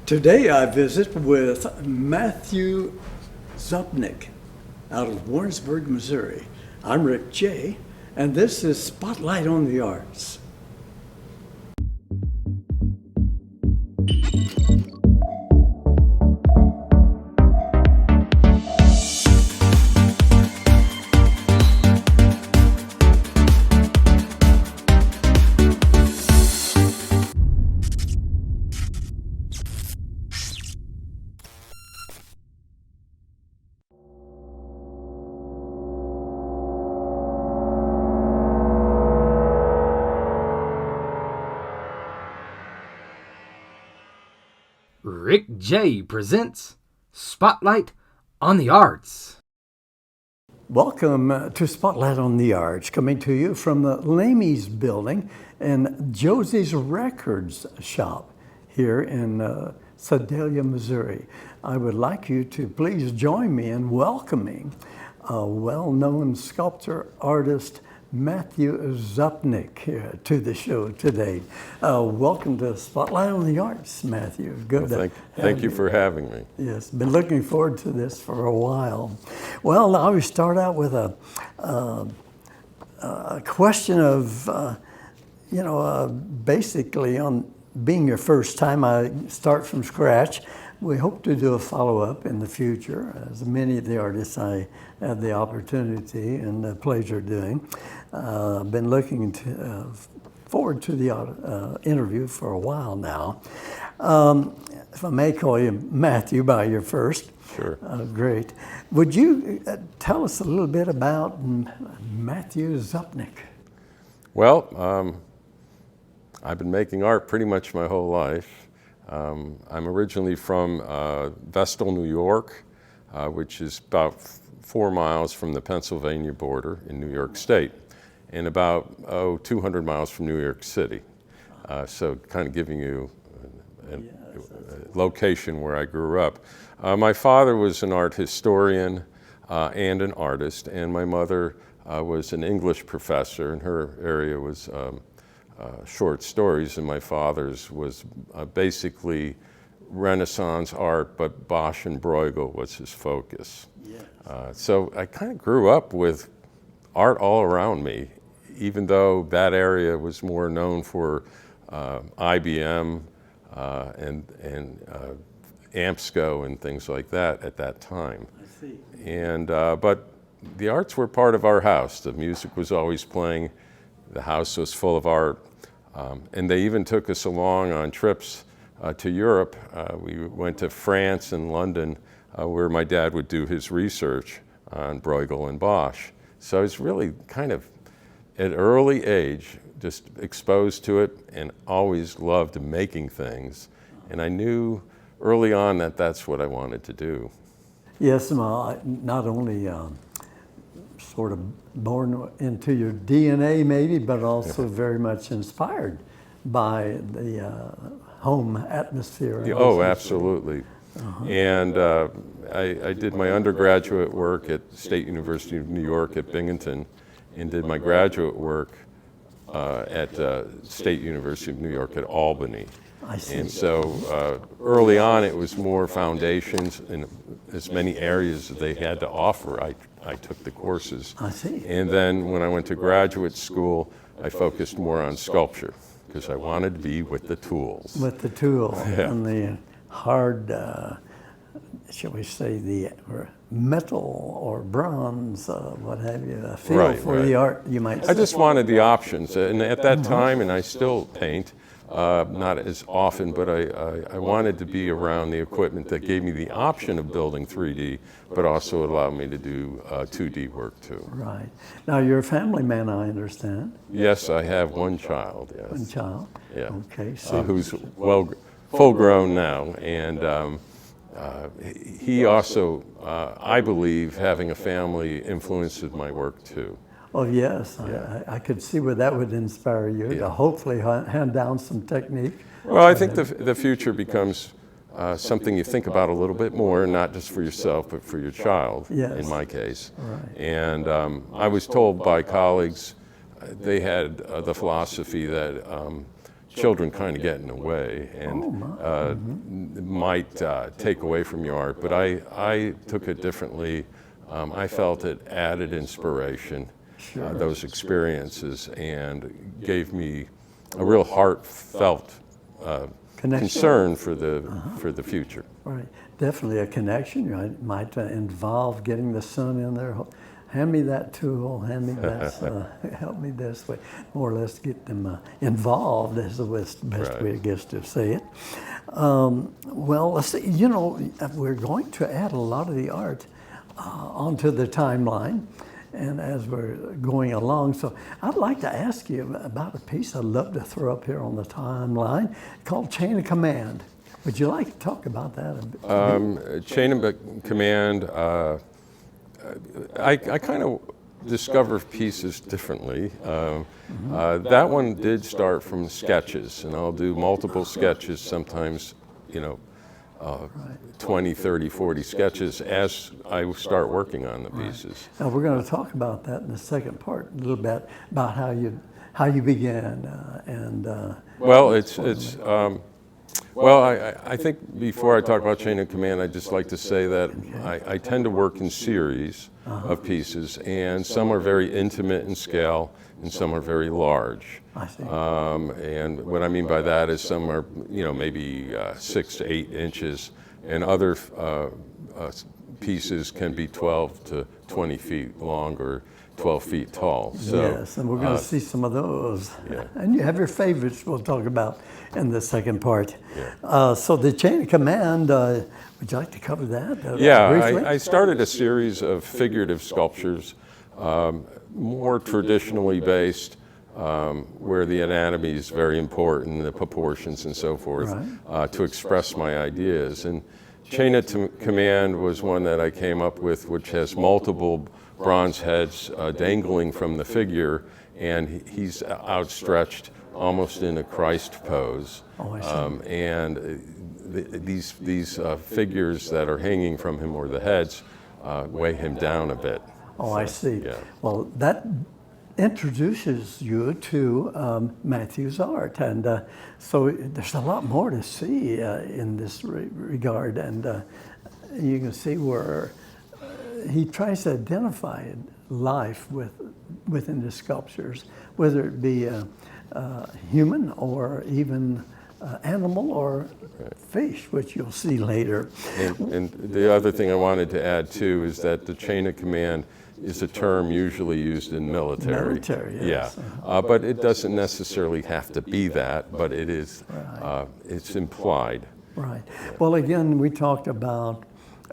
Today I visit with Matthew Zupnick out of Warrensburg, Missouri. I'm Rick J., and this is Spotlight on the Arts. Rick J. presents Spotlight on the Arts. Welcome to Spotlight on the Arts, coming to you from the Lamey's building and Josie's Records shop here in Sedalia, Missouri. I would like you to please join me in welcoming a well-known sculptor, artist, Matthew Zupnick to the show today. Welcome to Spotlight on the Arts, Matthew. Good. Well, thank you for having me. Yes, been looking forward to this for a while. Well, I would start out with a question of, basically on being your first time. I start from scratch. We hope to do a follow-up in the future, as many of the artists I had the opportunity and the pleasure doing. I've been looking forward to the interview for a while now. If I may call you Matthew by your first. Sure. Great. Would you tell us a little bit about Matthew Zupnick? Well, I've been making art pretty much my whole life. I'm originally from Vestal, New York, which is about 4 miles from the Pennsylvania border in New York State, and about 200 miles from New York City. So kind of giving you a location where I grew up. My father was an art historian and an artist, and my mother was an English professor, and her area was short stories, and my father's was basically Renaissance art, but Bosch and Bruegel was his focus. Yes. So I kind of grew up with art all around me, even though that area was more known for IBM and AMSCO and things like that at that time. I see. And but the arts were part of our house. The music was always playing. The house was full of art. And they even took us along on trips to Europe. We went to France and London, where my dad would do his research on Bruegel and Bosch. So I was really kind of, at early age, just exposed to it and always loved making things. And I knew early on that that's what I wanted to do. Yes, not only sort of born into your DNA maybe, but also very much inspired by the home atmosphere. Oh, absolutely. And I did my undergraduate work at State University of New York at Binghamton, and did my graduate work at State University of New York at Albany. I see. And so early on it was more foundations in as many areas as they had to offer. I took the courses. I see. And then when I went to graduate school, I focused more on sculpture because I wanted to be with the tools. With the tool and the hard, shall we say, the metal or bronze, what have you, a feel for the art, you might say. I just wanted the options. And at that time, and I still paint, not as often, but I wanted to be around the equipment that gave me the option of building 3D, but also allowed me to do 2D work too. Right. Now you're a family man, I understand. Yes, I have one child, yes. One child? Yeah. Okay. So who's full grown now, and he also, I believe, having a family influences my work too. Oh yes, Yeah. I could see where that would inspire you to hopefully hand down some technique. Well, I think the future becomes something you think about a little bit more, not just for yourself, but for your child, Yes. in my case. Right. And I was told by colleagues, they had the philosophy that children kind of get in the way and might take away from your art, but I took it differently. I felt it added inspiration, those experiences, and gave me a real heartfelt concern for the future. Right, definitely a connection. You might involve getting the son in there. Hand me that tool. Hand me this. Help me this way. More or less get them involved is the best way, I guess, to say it. Well, let's see. You know, we're going to add a lot of the art onto the timeline, and as we're going along, so I'd like to ask you about a piece I'd love to throw up here on the timeline called Chain of Command. Would you like to talk about that a bit? Chain of Command, I kind of discover pieces differently. That one did start from sketches, and I'll do multiple sketches, sometimes, 20, 30, 40 sketches as I start working on the pieces. Now we're going to talk about that in the second part, a little bit about how you began Well, I think before I talk about Chain of Command, I'd just like to say that I tend to work in series of pieces, and some are very intimate in scale, and some are very large. I see. And what I mean by that is some are, maybe 6 to 8 inches, and other pieces can be 12 to 20 feet long or 12 feet tall. So, yes, and we're going to see some of those. Yeah. And you have your favorites we'll talk about in the second part. Yeah. So the Chain of Command, would you like to cover that? Yeah, I started a series of figurative sculptures, more traditionally based, where the anatomy is very important, the proportions and so forth, to express my ideas. And Chain of Command was one that I came up with, which has multiple bronze heads dangling from the figure, and he's outstretched almost in a Christ pose. Oh, I see. And these figures that are hanging from him, or the heads, weigh him down a bit. Oh, I see. Yeah. Well, that introduces you to Matthew's art, and so there's a lot more to see in this regard, and you can see where he tries to identify life within the sculptures, whether it be human or even animal or fish, which you'll see later. And the other thing I wanted to add too is that the Chain of Command is a term usually used in military. Military, yes. Yeah, but it doesn't necessarily have to be that, but it is. It's implied. Right. Well, again, we talked about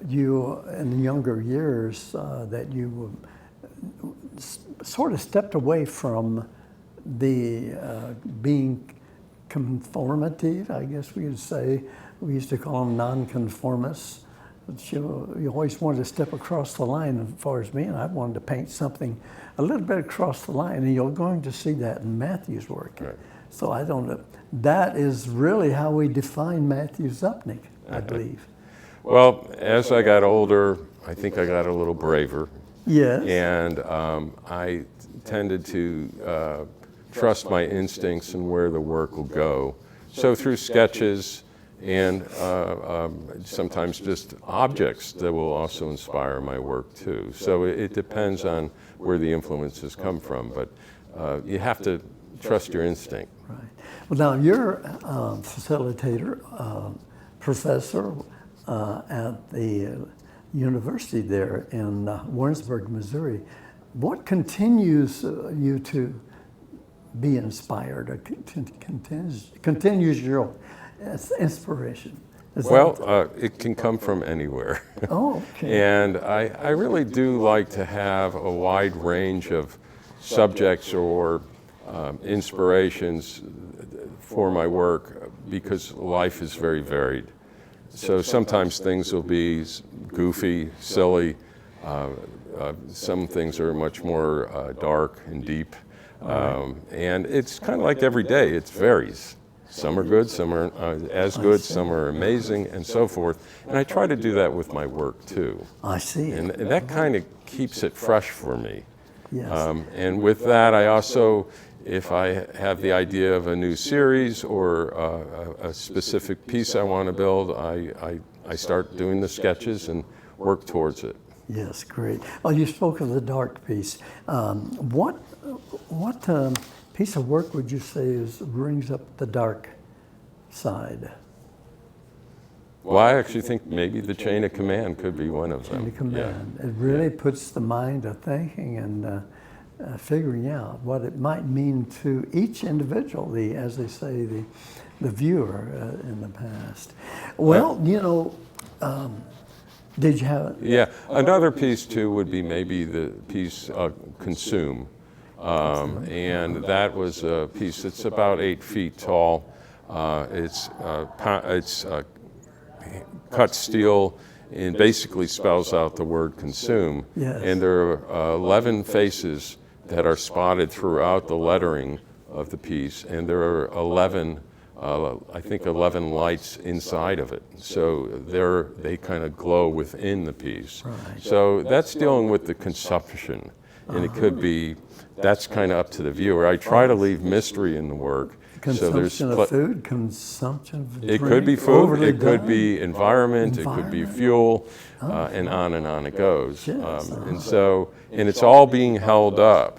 you in the younger years that you sort of stepped away from the being conformative, I guess we would say. We used to call them nonconformists. But you always wanted to step across the line as far as me, and I wanted to paint something a little bit across the line, and you're going to see that in Matthew's work. Right. So I don't know. That is really how we define Matthew Zupnick, I believe. Well, as I got older, I think I got a little braver. Yes. And I tended to trust my instincts and where the work will go. So through sketches and sometimes just objects that will also inspire my work too. So it depends on where the influences come from, but you have to trust your instinct. Right. Well, now you're a facilitator, professor at the university there in Warrensburg, Missouri. What continues you to be inspired, or continues your inspiration? It can come from anywhere. Oh, okay. And I really do like to have a wide range of subjects or inspirations for my work, because life is very varied. So sometimes things will be goofy, silly. Some things are much more dark and deep. And it's kind of like every day, it varies. Some are good, some are as good, some are amazing, and so forth. And I try to do that with my work too. I see. And that kind of keeps it fresh for me. Yes. And with that, I also, if I have the idea of a new series or a specific piece I want to build, I start doing the sketches and work towards it. Yes, great. Oh, you spoke of the dark piece. What piece of work would you say brings up the dark side? Well, I actually think maybe the chain of command could be one of them. Chain of command. It really puts the mind to thinking and figuring out what it might mean to each individual, as they say, the viewer in the past. Well, you know, did you have? Yeah, another piece too would be maybe the piece Consume. And that was a piece that's about 8 feet tall. It's cut steel and basically spells out the word consume. Yes. And there are 11 faces that are spotted throughout the lettering of the piece, and there are 11, I think 11 lights inside of it. So they kind of glow within the piece. Right. So that's dealing with the consumption, and it could be, that's kind of up to the viewer. I try to leave mystery in the work. Consumption of food, consumption of drink. It could be food, overly it could done. be environment, it could be fuel, and on it goes. Yes. And it's all being held up,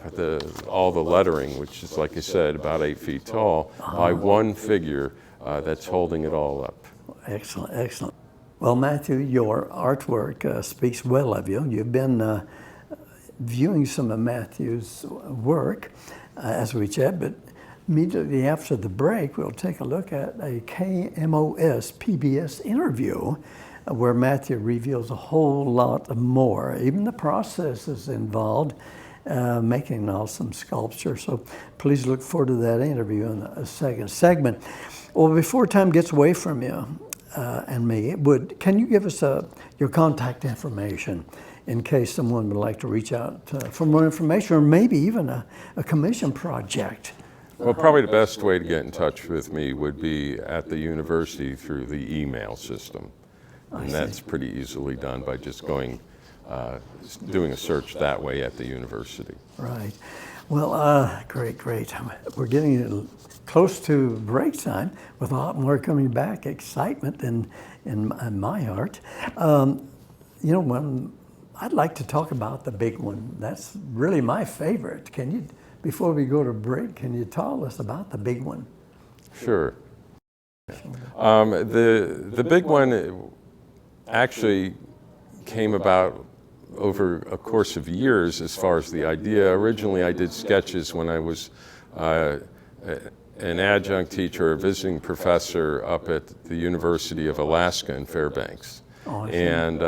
all the lettering, which is, like I said, about 8 feet tall, by one figure that's holding it all up. Excellent, excellent. Well, Matthew, your artwork speaks well of you. You've been viewing some of Matthew's work as we chat, but immediately after the break, we'll take a look at a KMOS PBS interview where Matthew reveals a whole lot more, even the processes involved making an awesome sculpture. So please look forward to that interview in a second segment. Well, before time gets away from you and me, can you give us your contact information in case someone would like to reach out for more information, or maybe even a commission project? Well, probably the best way to get in touch with me would be at the university through the email system. And that's pretty easily done by just doing a search that way at the university. Right. Well, great. We're getting close to break time with a lot more coming back, excitement in my heart. You know, I'd like to talk about the big one. That's really my favorite. Before we go to break, can you tell us about the big one? Sure. The big one actually came about over a course of years as far as the idea. Originally, I did sketches when I was an adjunct teacher, a visiting professor up at the University of Alaska in Fairbanks. Oh, I see. And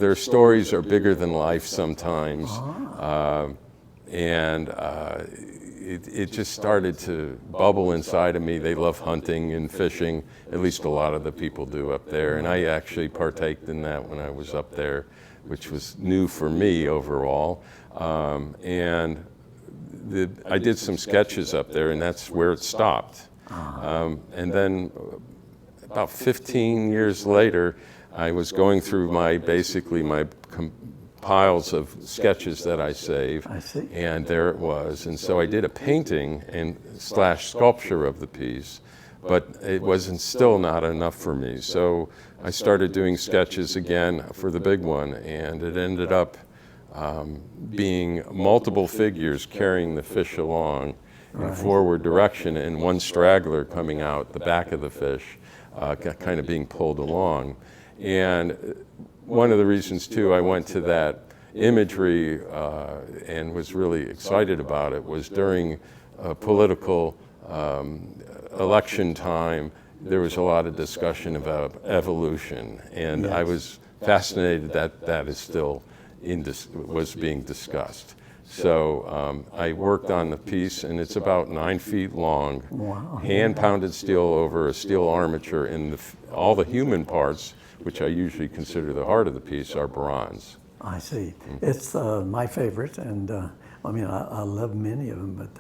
their stories are bigger than life sometimes. It just started to bubble inside of me. They love hunting and fishing, at least a lot of the people do up there. And I actually partaked in that when I was up there, which was new for me overall. I did some sketches up there, and that's where it stopped. And then about 15 years later, I was going through my piles of sketches that I saved, and there it was. And so I did a painting and / sculpture of the piece, but it wasn't still not enough for me. So I started doing sketches again for the big one, and it ended up being multiple figures carrying the fish along in forward direction, and one straggler coming out the back of the fish, kind of being pulled along. And one of the reasons too I went to that imagery and was really excited about it was during political election time. There was a lot of discussion about evolution, and I was fascinated that is still was being discussed. So I worked on the piece, and it's about 9 feet long. Wow. Hand-pounded steel over a steel armature, and all the human parts, which I usually consider the heart of the piece, are bronze. I see. It's my favorite, and I love many of them, but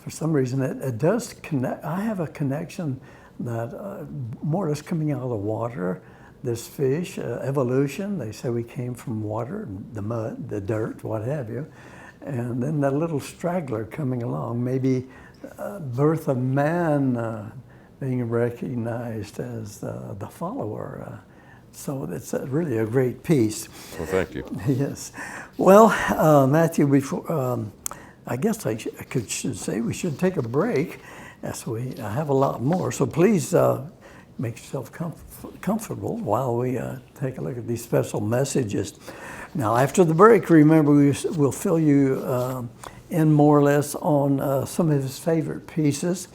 for some reason it does connect. I have a connection that more or less coming out of the water. This fish, evolution, they say we came from water, the mud, the dirt, what have you. And then that little straggler coming along, maybe birth of man being recognized as the follower. So it's really a great piece. Well, thank you. Yes. Well, Matthew, before, I guess should say we should take a break, as we have a lot more. So please make yourself comfortable while we take a look at these special messages. Now, after the break, remember, we'll fill you in more or less on some of his favorite pieces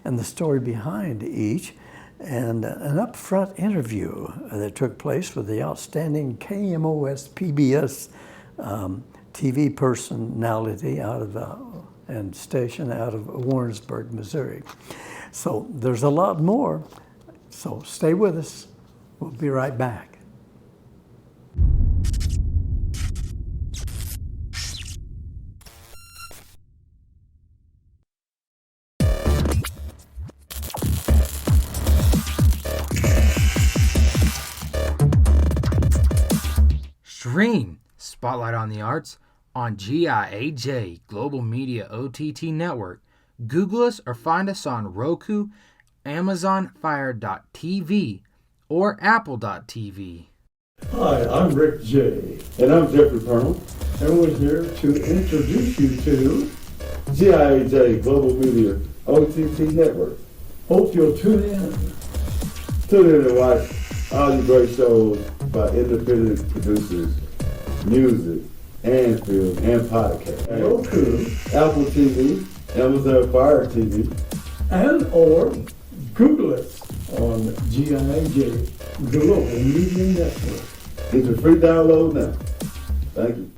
and the story behind each, and an upfront interview that took place with the outstanding KMOS PBS TV personality out of and station out of Warrensburg, Missouri. So there's a lot more. So stay with us. We'll be right back. Stream Spotlight on the Arts on GIAJ Global Media OTT Network. Google us or find us on Roku, Amazon Fire.tv, or Apple.tv. Hi, I'm Rick J. And I'm Jeffrey Purnell, and we're here to introduce you to GIAJ Global Media OTT Network. Hope you'll tune in. Tune in and watch all the great shows by independent producers, music, and film, and podcasts. Roku, Apple TV, Amazon Fire TV, And or Google us on GIJ Global Media Network. It's a free download now. Thank you.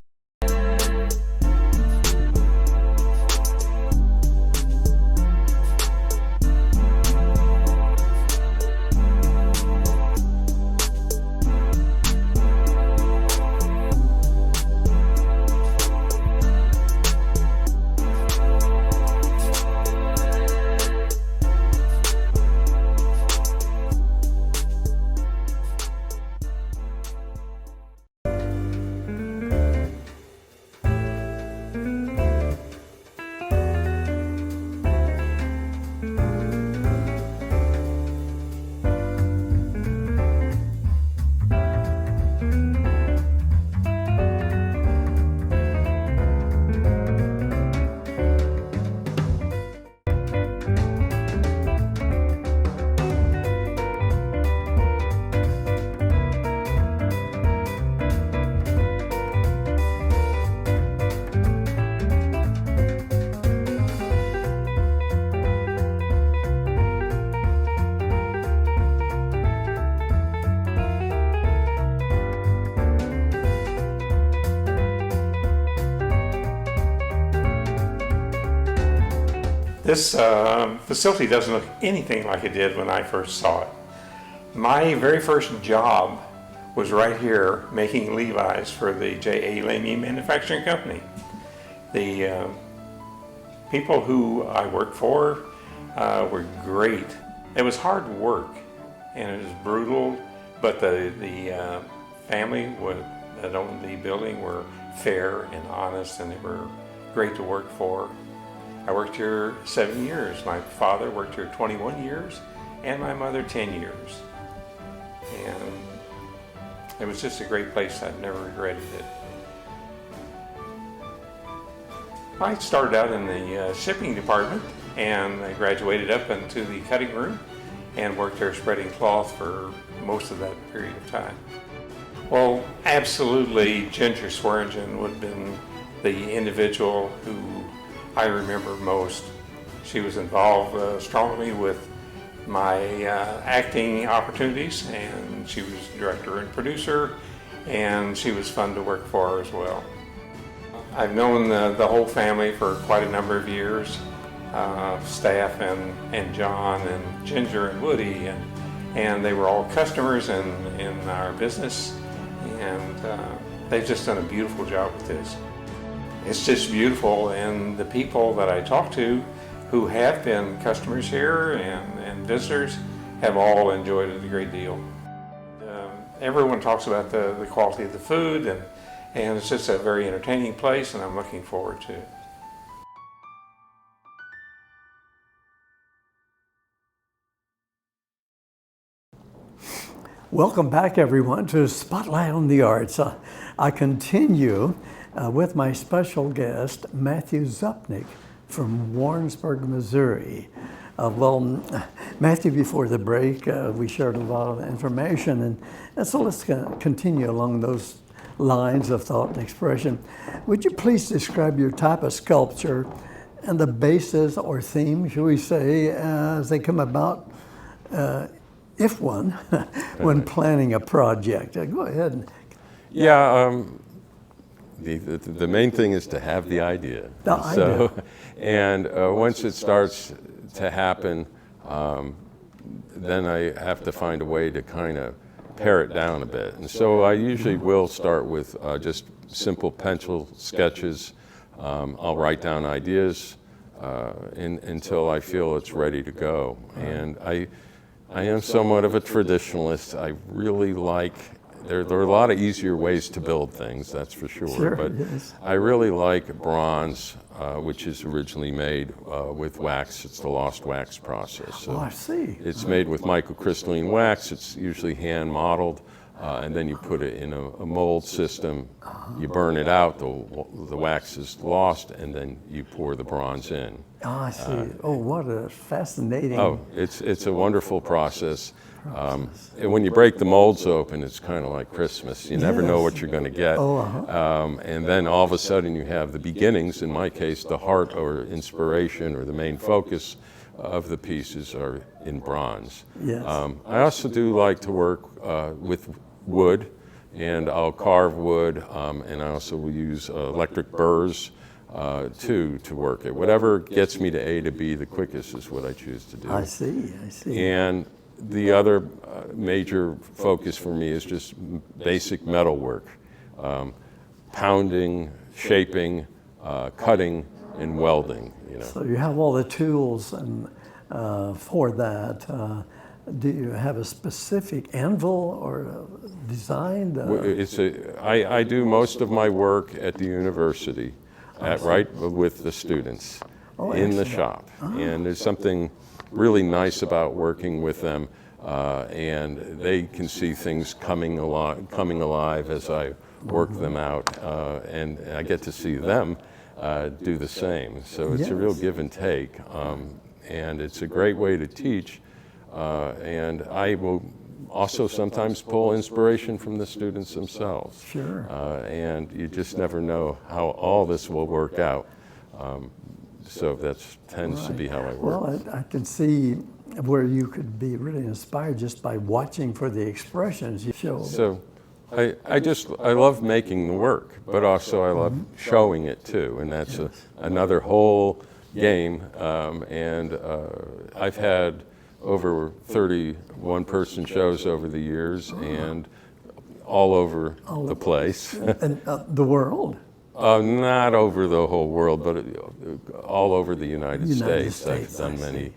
This facility doesn't look anything like it did when I first saw it. My very first job was right here making Levi's for the J.A. Lamey Manufacturing Company. The people who I worked for were great. It was hard work and it was brutal, but the family that owned the building were fair and honest, and they were great to work for. I worked here 7 years. My father worked here 21 years, and my mother 10 years. And it was just a great place. I've never regretted it. I started out in the shipping department, and I graduated up into the cutting room and worked there spreading cloth for most of that period of time. Well, absolutely, Ginger Swearingen would have been the individual who I remember most. She was involved strongly with my acting opportunities, and she was director and producer, and she was fun to work for as well. I've known the whole family for quite a number of years, staff and John and Ginger and Woody, and they were all customers in our business, and they've just done a beautiful job with this. It's just beautiful, and the people that I talk to who have been customers here and visitors have all enjoyed it a great deal. Everyone talks about the quality of the food, and it's just a very entertaining place, and I'm looking forward to it. Welcome back, everyone, to Spotlight on the Arts. I continue with my special guest, Matthew Zupnick from Warrensburg, Missouri. Matthew, before the break, we shared a lot of information, and so let's continue along those lines of thought and expression. Would you please describe your type of sculpture and the basis or theme, should we say, as they come about, if one, when planning a project? Go ahead. Yeah, the main thing is to have the idea. And once it starts to happen, then I have to find a way to kind of pare it down a bit. And so I usually will start with just simple pencil sketches. I'll write down ideas until I feel it's ready to go. And I am somewhat of a traditionalist. I really like, there are a lot of easier ways to build things, that's for sure. But yes. I really like bronze, which is originally made with wax. It's the lost wax process. So I see. It's made with microcrystalline wax. It's usually hand modeled, and then you put it in a mold system. You burn it out, the wax is lost, and then you pour the bronze in. Oh, I see. What a fascinating... It's a wonderful process. And when you break the molds open, it's kind of like Christmas. You never know what you're going to get. And then all of a sudden you have the beginnings, in my case, the heart or inspiration or the main focus of the pieces are in bronze. Yes. I also do like to work with wood, and I'll carve wood, and I also will use electric burrs to work it. Whatever gets me to A to B the quickest is what I choose to do. I see. And the other major focus for me is just basic metal work. Pounding, shaping, cutting, and welding. So you have all the tools and for that. Do you have a specific anvil or design? I do most of my work at the university, right with the students in the shop. And there's something really nice about working with them, and they can see things coming alive as I work them out, and I get to see them do the same. So it's a real give and take, and it's a great way to teach, and I will also sometimes pull inspiration from the students themselves. Sure. And you just never know how all this will work out. So that tends to be how I work. Well, I can see where you could be really inspired just by watching for the expressions you show. So I love making the work, but also I love showing it too, and that's another whole game. And I've had over 31 person shows over the years, and all over the place. And the world? Not over the whole world, but all over the United States. I've done many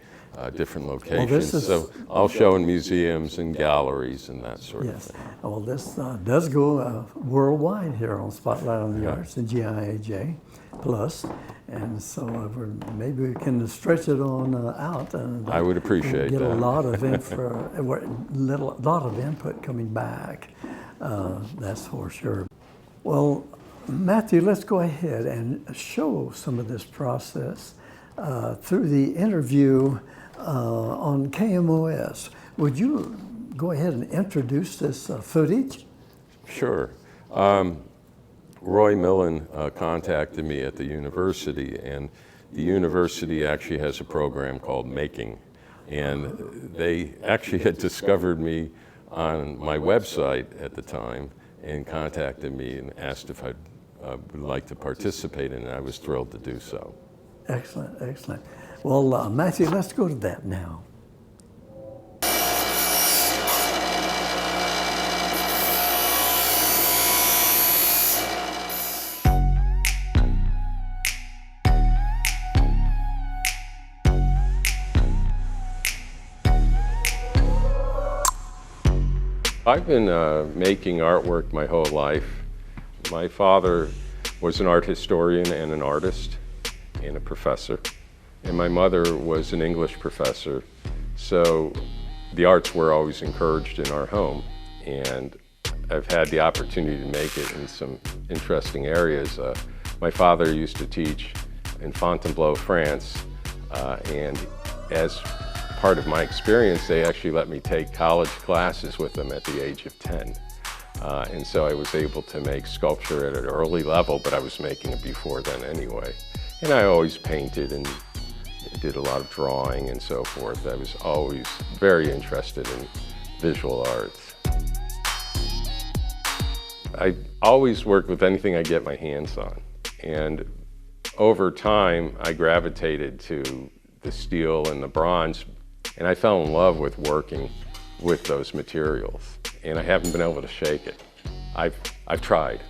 different locations. So I'll show in museums and galleries and that sort of thing. Well, this does go worldwide here on Spotlight on the Arts and GIAJ Plus. And so maybe we can stretch it on out. And I would appreciate get that. a lot of lot of input coming back. That's for sure. Well, Matthew, let's go ahead and show some of this process through the interview on KMOS. Would you go ahead and introduce this footage? Sure. Roy Millen contacted me at the university, and the university actually has a program called Making. And they actually had discovered me on my website at the time and contacted me and asked if I would like to participate in it. I was thrilled to do so. Excellent, excellent. Well, Matthew, let's go to that now. I've been making artwork my whole life. My father was an art historian and an artist and a professor. And my mother was an English professor. So the arts were always encouraged in our home. And I've had the opportunity to make it in some interesting areas. My father used to teach in Fontainebleau, France. And as part of my experience, they actually let me take college classes with them at the age of 10. And so I was able to make sculpture at an early level, but I was making it before then anyway. And I always painted and did a lot of drawing and so forth. I was always very interested in visual arts. I always work with anything I get my hands on. And over time, I gravitated to the steel and the bronze, and I fell in love with working with those materials. And I haven't been able to shake it. I've tried.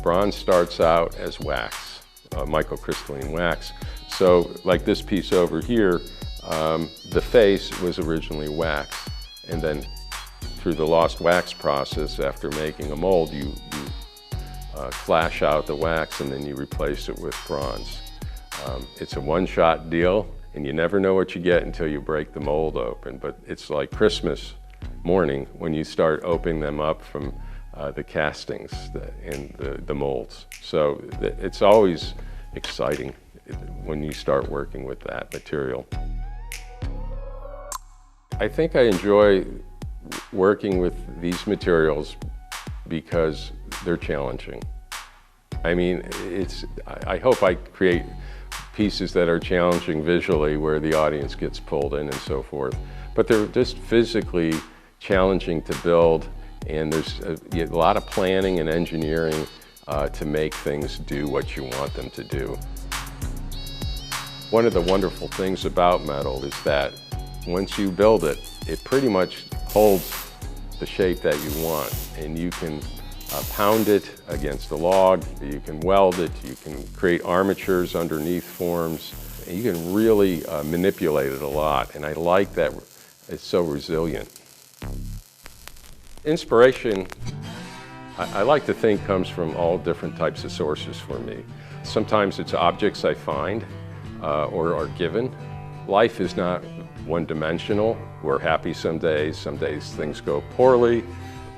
Bronze starts out as wax, microcrystalline wax. So like this piece over here, the face was originally wax, and then through the lost wax process, after making a mold, you flash out the wax and then you replace it with bronze. It's a one-shot deal, and you never know what you get until you break the mold open, but it's like Christmas morning when you start opening them up from the castings and the molds. So it's always exciting when you start working with that material. I think I enjoy working with these materials because they're challenging. I mean, I hope I create pieces that are challenging visually where the audience gets pulled in and so forth, but they're just physically challenging to build, and there's a lot of planning and engineering to make things do what you want them to do. One of the wonderful things about metal is that once you build it, it pretty much holds the shape that you want, and you can pound it against a log, you can weld it, you can create armatures underneath forms, and you can really manipulate it a lot, and I like that it's so resilient. Inspiration, I like to think, comes from all different types of sources for me. Sometimes it's objects I find or are given. Life is not one-dimensional. We're happy some days things go poorly,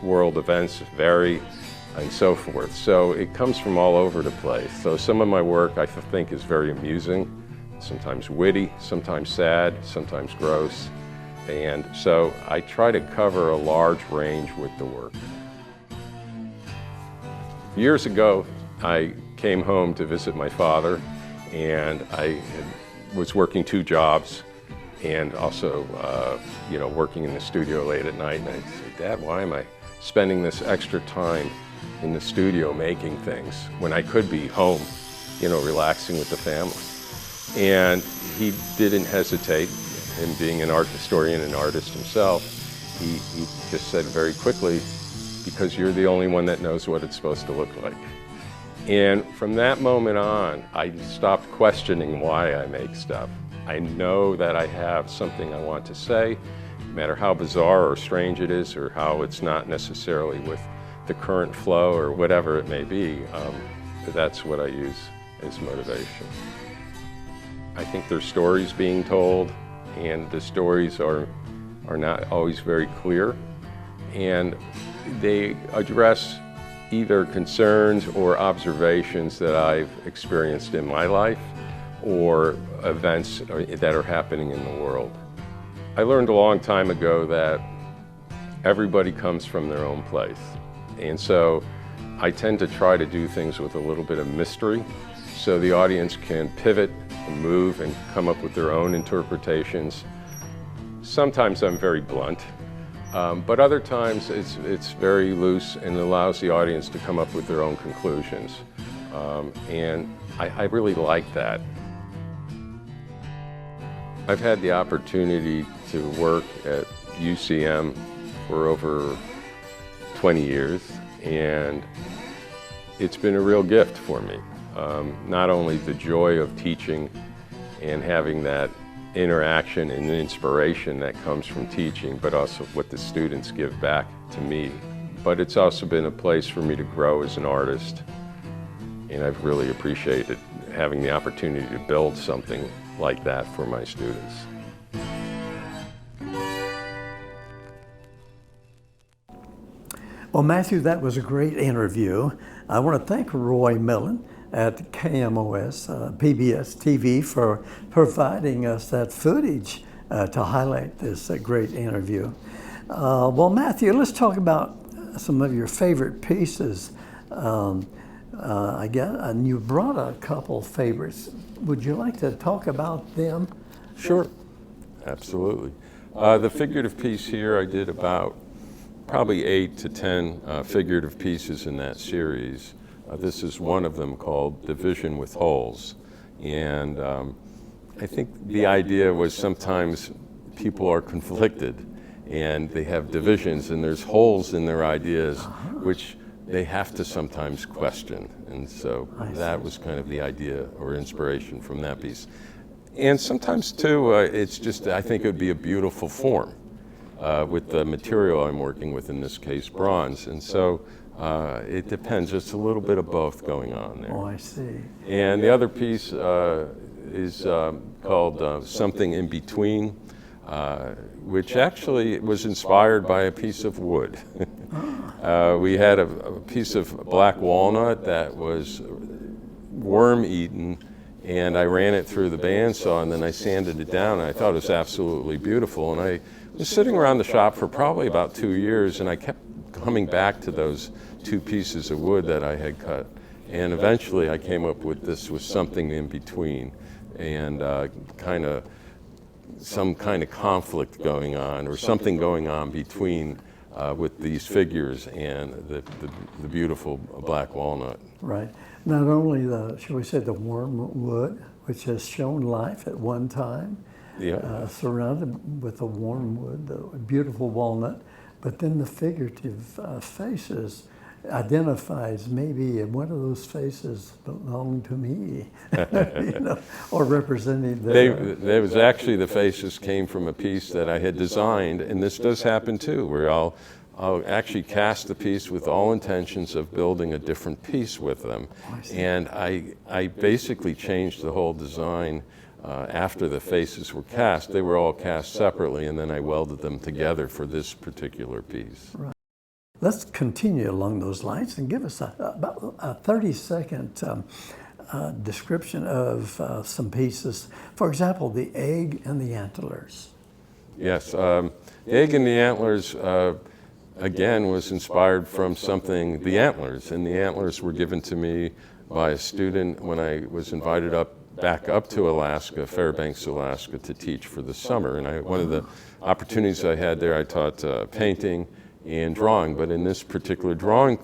world events vary, and so forth. So it comes from all over the place. So some of my work I think is very amusing, sometimes witty, sometimes sad, sometimes gross. And so I try to cover a large range with the work. Years ago, I came home to visit my father, and I was working 2 jobs and also working in the studio late at night. And I said, "Dad, why am I spending this extra time in the studio making things when I could be home, relaxing with the family?" And he didn't hesitate. Him being an art historian and artist himself, he just said very quickly, "Because you're the only one that knows what it's supposed to look like." And from that moment on, I stopped questioning why I make stuff. I know that I have something I want to say, no matter how bizarre or strange it is, or how it's not necessarily with the current flow or whatever it may be. That's what I use as motivation. I think there's stories being told, and the stories are not always very clear, and they address either concerns or observations that I've experienced in my life or events that are happening in the world. I learned a long time ago that everybody comes from their own place, and so I tend to try to do things with a little bit of mystery so the audience can pivot and move and come up with their own interpretations. Sometimes I'm very blunt, but other times it's very loose and allows the audience to come up with their own conclusions. And I really like that. I've had the opportunity to work at UCM for over 20 years, and it's been a real gift for me. Not only the joy of teaching and having that interaction and inspiration that comes from teaching, but also what the students give back to me. But it's also been a place for me to grow as an artist, and I've really appreciated having the opportunity to build something like that for my students. Well, Matthew, that was a great interview. I want to thank Roy Millen at KMOS, PBS TV for providing us that footage to highlight this great interview. Well, Matthew, let's talk about some of your favorite pieces. I guess, and you brought a couple favorites. Would you like to talk about them? Sure, absolutely. The figurative piece here, I did about probably 8 to 10 figurative pieces in that series. This is one of them called Division with Holes. And I think the idea was sometimes people are conflicted and they have divisions and there's holes in their ideas, which they have to sometimes question. And so that was kind of the idea or inspiration from that piece. And sometimes too, it's just, I think it would be a beautiful form with the material I'm working with, in this case, bronze. And so it depends, just a little bit of both going on there. Oh, I see. And the other piece is called Something in Between, which actually was inspired by a piece of wood. We had a piece of black walnut that was worm-eaten, and I ran it through the bandsaw, and then I sanded it down, and I thought it was absolutely beautiful. And I was sitting around the shop for probably about 2 years, and I kept coming back to those 2 pieces of wood that I had cut. And eventually I came up with this was something in between, and some kind of conflict going on, or something going on between with these figures and the beautiful black walnut. Right. Not only the, shall we say, the wormwood, which has shown life at one time, surrounded with the wormwood, the beautiful walnut, but then the figurative faces identifies maybe one of those faces belonged to me, you know, or representing the... There was actually, the faces came from a piece that I had designed, and this does happen too, where I'll actually cast the piece with all intentions of building a different piece with them. And I basically changed the whole design after the faces were cast. They were all cast separately, and then I welded them together for this particular piece. Right. Let's continue along those lines and give us about a 30-second description of some pieces. For example, the egg and the antlers. Yes, the egg and the antlers, again, was inspired from something, the antlers. And the antlers were given to me by a student when I was invited back up to Alaska, Fairbanks, Alaska, to teach for the summer. And one of the opportunities I had there, I taught painting and drawing, but in this particular drawing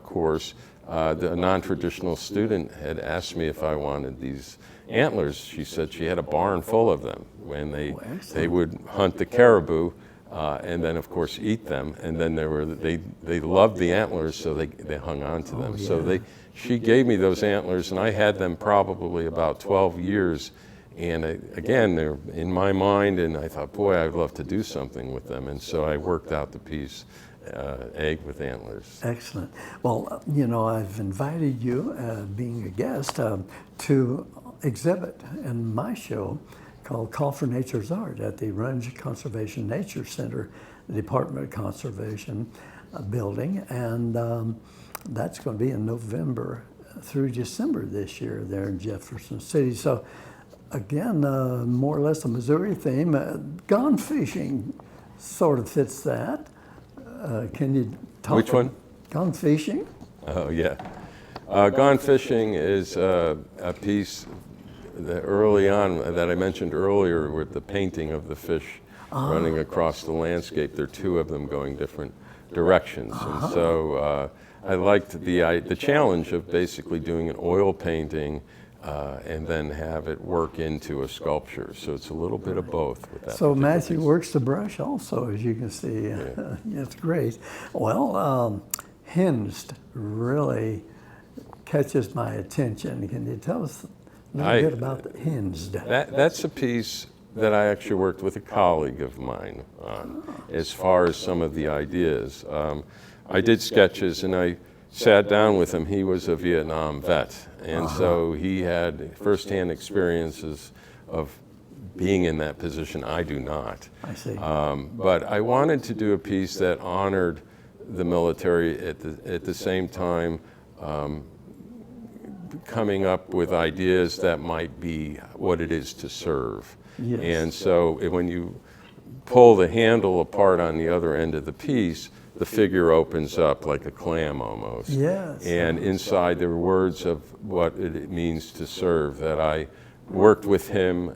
course, the non-traditional student had asked me if I wanted these antlers. She said she had a barn full of them when they would hunt the caribou and then of course eat them, and then they loved the antlers, so they hung on to them. Yeah. So she gave me those antlers, and I had them probably about 12 years. And again, they're in my mind, and I thought, boy, I'd love to do something with them. And so I worked out the piece, Egg with Antlers. Excellent. Well, you know, I've invited you, being a guest, to exhibit in my show called Call for Nature's Art at the Runge Conservation Nature Center, the Department of Conservation building. And that's going to be in November through December this year there in Jefferson City. So again, more or less a Missouri theme. Gone fishing sort of fits that. Can you talk? Which one? Gone fishing? Oh, yeah. Gone fishing is a piece that early on that I mentioned earlier with the painting of the fish running across the landscape. There are 2 of them going different directions. And so I liked the challenge of basically doing an oil painting and then have it work into a sculpture. So it's a little bit of both with that. So Matthew works the brush also, as you can see. Yeah. It's great. Well, hinged really catches my attention. Can you tell us a little bit about the hinged? That's a piece that I actually worked with a colleague of mine on, as far as some of the ideas. I did sketches, and I sat down with him. He was a Vietnam vet, and so he had firsthand experiences of being in that position. I do not. I see. But I wanted to do a piece that honored the military at the same time, coming up with ideas that might be what it is to serve. Yes. And so when you pull the handle apart on the other end of the piece, the figure opens up like a clam almost. Yes. And inside there were words of what it means to serve that I worked with him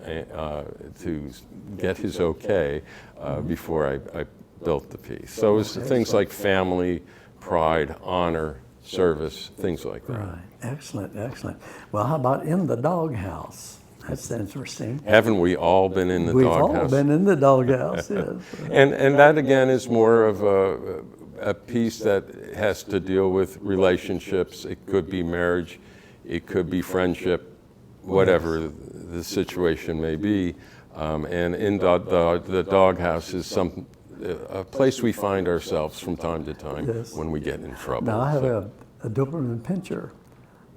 to get his okay before I built the piece. So it was things like family, pride, honor, service, things like that. Right. Excellent, excellent. Well, how about in the doghouse? That's interesting. Haven't we all been in the We've all doghouse? been in the doghouse, yes. And that again is more of a piece that has to deal with relationships. It could be marriage, it could be friendship, whatever the situation may be. And in the doghouse is a place we find ourselves from time to time when we get in trouble. Now, I have a Doberman Pinscher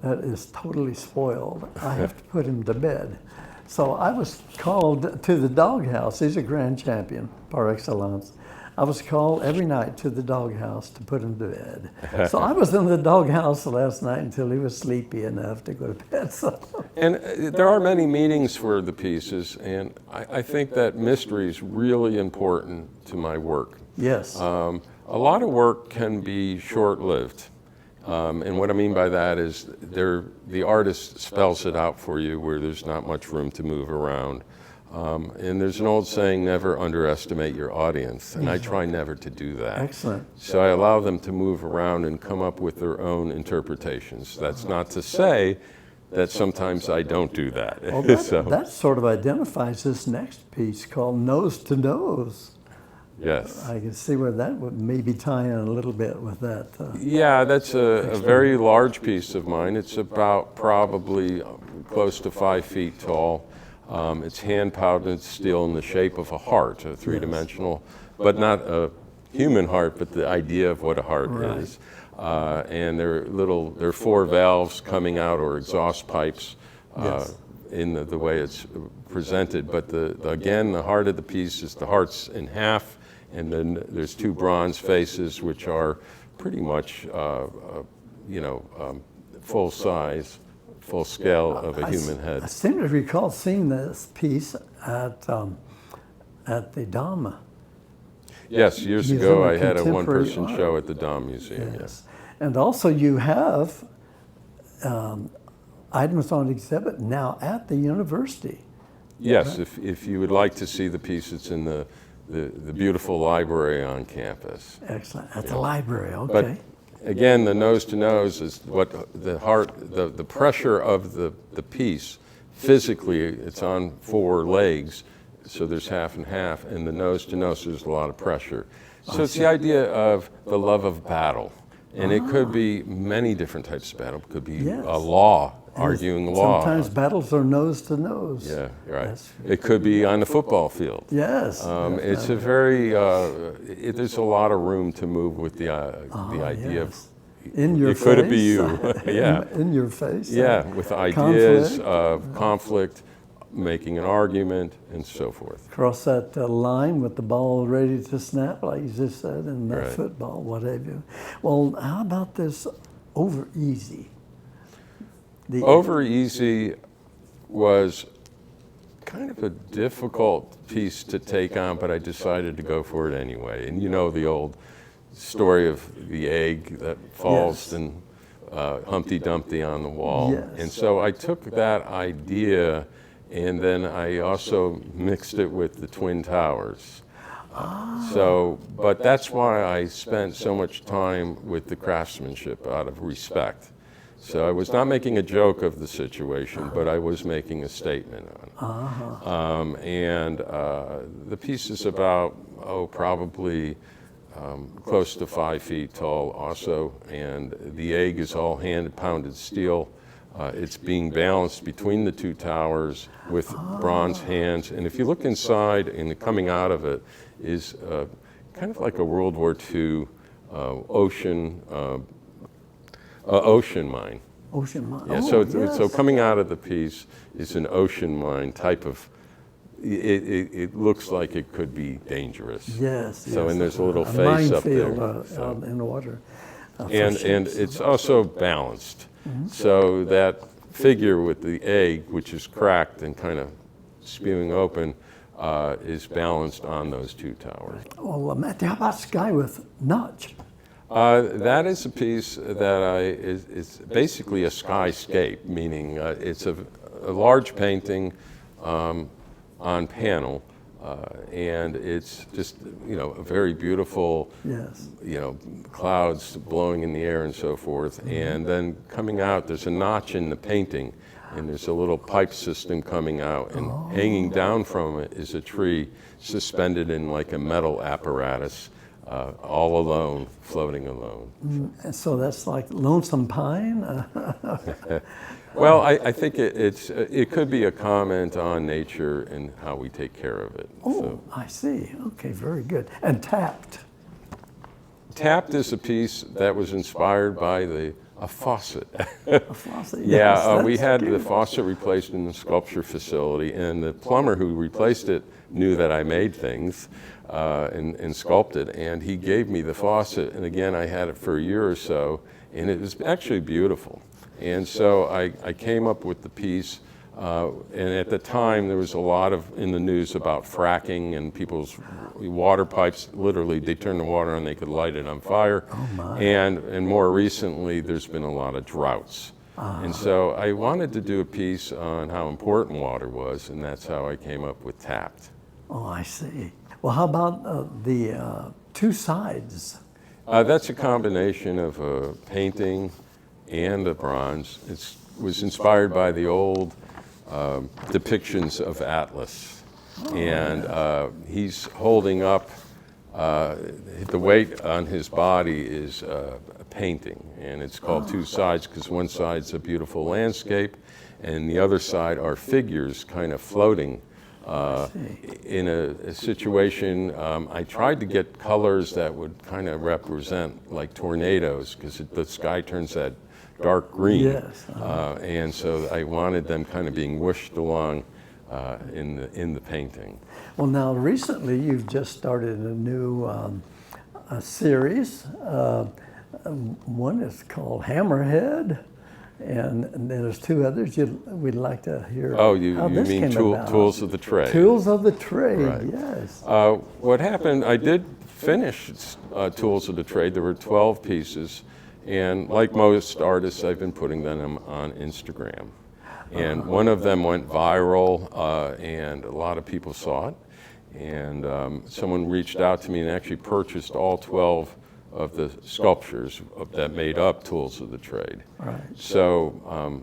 that is totally spoiled. I have to put him to bed. So I was called to the doghouse. He's a grand champion par excellence. I was called every night to the doghouse to put him to bed. So I was in the doghouse last night until he was sleepy enough to go to bed. So. And there are many meanings for the pieces, and I think that mystery is really important to my work. Yes. A lot of work can be short-lived. And what I mean by that is the artist spells it out for you where there's not much room to move around. And there's an old saying, never underestimate your audience, and I try never to do that. Excellent. So I allow them to move around and come up with their own interpretations. That's not to say that sometimes I don't do that. Well, that sort of identifies this next piece called Nose to Nose. Yes. I can see where that would maybe tie in a little bit with that. Yeah, that's a very large piece of mine. It's about probably close to 5 feet tall. It's hand-powdered steel in the shape of a heart, a three-dimensional, but not a human heart, but the idea of what a heart is. And there are 4 valves coming out, or exhaust pipes, in the way it's presented. But again, the heart of the piece is the heart's in half, and then there's 2 bronze faces, which are pretty much, full size, full scale of a human head. I seem to recall seeing this piece at the Dom. Yes, years Museum ago of I had a Contemporary one-person Art. show at the Dom Museum. Yes. And also you have items on exhibit now at the university. Yes, if you would like to see the piece, it's in the beautiful library on campus. Excellent. At the library, okay. But again, the nose to nose is what the heart, the pressure of the piece, physically it's on 4 legs, so there's half and half, and the nose to nose, there's a lot of pressure. So it's the idea of the love of battle. And it could be many different types of battle. It could be a law, arguing law. Sometimes battles are nose to nose. Yeah, right. It could be on the football field. Yes. It's a very, there's a lot of room to move with the idea of, in your face. Could it be you? Yeah. In your face. Yeah, with ideas of conflict, making an argument, and so forth. Cross that line with the ball ready to snap, like you just said, in the football, what have you. Well, how about this Over Easy? Over Easy was kind of a difficult piece to take on, but I decided to go for it anyway. And you know the old story of the egg that falls and Humpty Dumpty on the wall. Yes. And so I took that idea, and then I also mixed it with the Twin Towers. But that's why I spent so much time with the craftsmanship out of respect. So I was not making a joke of the situation, but I was making a statement on it. And the piece is about, probably close to 5 feet tall also, and the egg is all hand-pounded steel. It's being balanced between the two towers with bronze hands, and if you look inside and coming out of it is kind of like a World War II ocean mine. Ocean mine. Yeah, Oh, so coming out of the piece is an ocean mine type of. It looks like it could be dangerous. Yes. So and there's a little a face up there. minefield out in the water. And it's also balanced. So that figure with the egg, which is cracked and kind of spewing open, is balanced on those two towers. Well, Matt, how about Sky with Notch? That is a piece that is basically a skyscape, meaning it's a large painting on panel, and it's just, a very beautiful, Yes. clouds blowing in the air and so forth. And then coming out, there's a notch in the painting, and there's a little pipe system coming out, and hanging down from it is a tree suspended in like a metal apparatus, all alone, floating alone. And so that's like Lonesome Pine? Well, I think it could be a comment on nature and how we take care of it. Oh, So, I see. Okay, very good. And Tapped. Tapped is a piece that was inspired by a faucet. A faucet. Yeah, Yes, we that's had the cute. faucet replaced in the sculpture facility, and the plumber who replaced it knew that I made things and sculpted, and he gave me the faucet. And again, I had it for a year or so, and it was actually beautiful. And so I came up with the piece, and at the time there was a lot in the news about fracking and people's water pipes. Literally, they turned the water on, they could light it on fire. Oh my. And more recently, there's been a lot of droughts. And so I wanted to do a piece on how important water was, and that's how I came up with Tapped. Oh, I see. Well, how about the two sides? That's a combination of a painting and a bronze. It was inspired by the old depictions of Atlas. And he's holding up, the weight on his body is a painting, and it's called Two Sides because one side's a beautiful landscape and the other side are figures kind of floating in a situation. I tried to get colors that would kind of represent like tornadoes because the sky turns that dark green. Yes. And so I wanted them kind of being whooshed along in the painting. Well, now recently you've just started a new a series. One is called Hammerhead, and then there's two others we'd like to hear. Oh, you how this mean came about. Tools of the Trade? Tools of the Trade, Right. yes. What happened, I did finish Tools of the Trade. There were 12 pieces, and like most artists, I've been putting them on Instagram. And one of them went viral, and a lot of people saw it. And someone reached out to me and actually purchased all 12 of the sculptures that made up Tools of the Trade. Right. So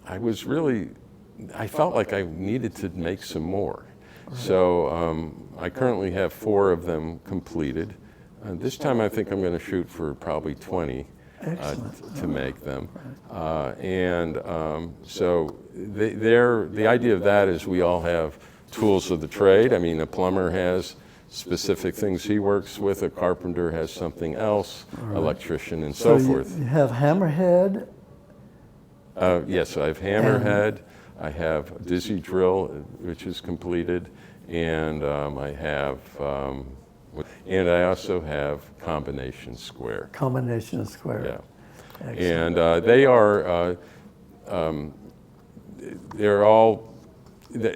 I felt like I needed to make some more. Right. So I currently have 4 of them completed. This time I think I'm going to shoot for probably 20 to make them. So the idea of that is we all have tools of the trade. I mean, a plumber has specific things he works with, a carpenter has something else, electrician and so forth. You have Hammerhead. Yes, I have Hammerhead, I have Dizzy Drill, which is completed, and and I also have Combination Square. Combination Square. Yeah. Excellent. And they are, they're all,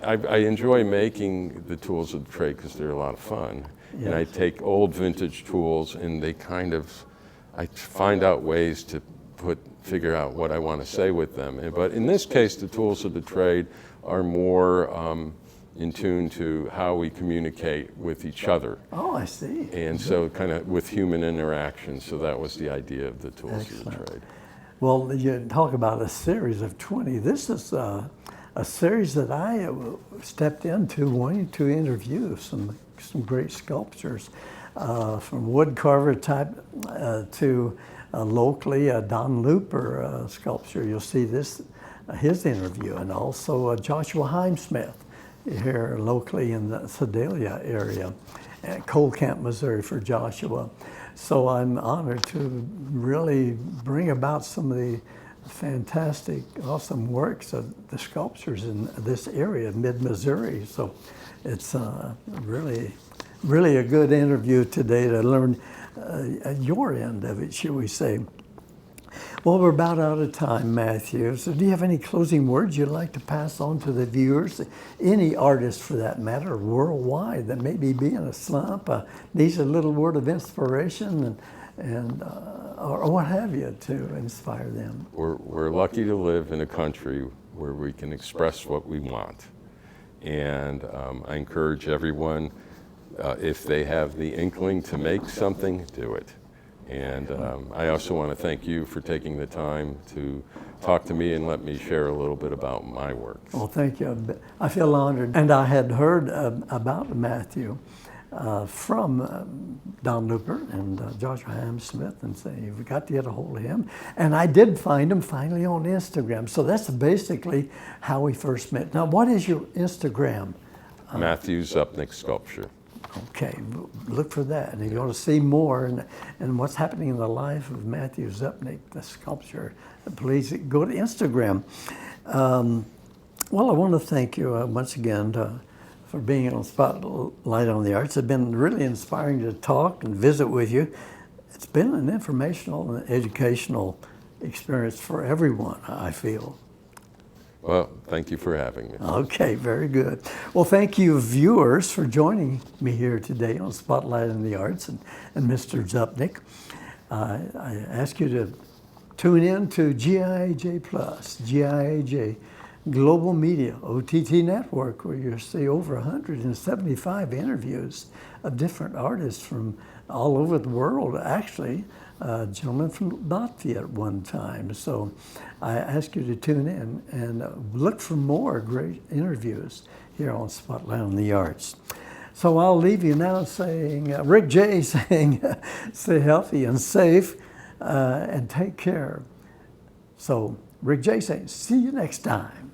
I enjoy making the tools of the trade because they're a lot of fun. Yes. And I take old vintage tools and I find out ways to figure out what I want to say with them. But in this case, the tools of the trade are more in tune to how we communicate with each other. Oh, I see. And so kind of with human interaction. So that was the idea of the tools of the trade. Well, you talk about a series of 20. This is a series that I stepped into wanting to interview some great sculptors. from wood carver type to locally Don Looper sculpture. You'll see this, his interview, and also Joshua Heimsmith here locally in the Sedalia area, at Coal Camp, Missouri for Joshua. So I'm honored to really bring about some of the fantastic, awesome works of the sculptors in this area, mid-Missouri. So it's really a good interview today to learn your end of it, shall we say. Well, we're about out of time, Matthew. So do you have any closing words you'd like to pass on to the viewers? Any artist, for that matter, worldwide that may be in a slump, needs a little word of inspiration and or what have you to inspire them? We're lucky to live in a country where we can express what we want. And I encourage everyone, if they have the inkling to make something, do it. And I also want to thank you for taking the time to talk to me and let me share a little bit about my work. Well, thank you. I feel honored. And I had heard about Matthew from Don Looper and Joshua Heimsmith, and say, you've got to get a hold of him. And I did find him finally on Instagram. So that's basically how we first met. Now, what is your Instagram? Matthew Zupnick Sculpture. Okay, look for that. And you're going to see more and what's happening in the life of Matthew Zupnick, the sculptor. Please go to Instagram. Well, I want to thank you once again for being on Spotlight on the Arts. It's been really inspiring to talk and visit with you. It's been an informational and educational experience for everyone, I feel. Well, thank you for having me. Okay, very good. Well, thank you, viewers, for joining me here today on Spotlight on the Arts and Mr. Zupnick. I ask you to tune in to GIAJ Plus, GIAJ Global Media OTT Network, where you'll see over 175 interviews of different artists from all over the world, actually. A gentleman from Latvia at one time. So I ask you to tune in and look for more great interviews here on Spotlight on the Arts. So I'll leave you now saying, Rick J saying, stay healthy and safe and take care. So Rick J saying, see you next time.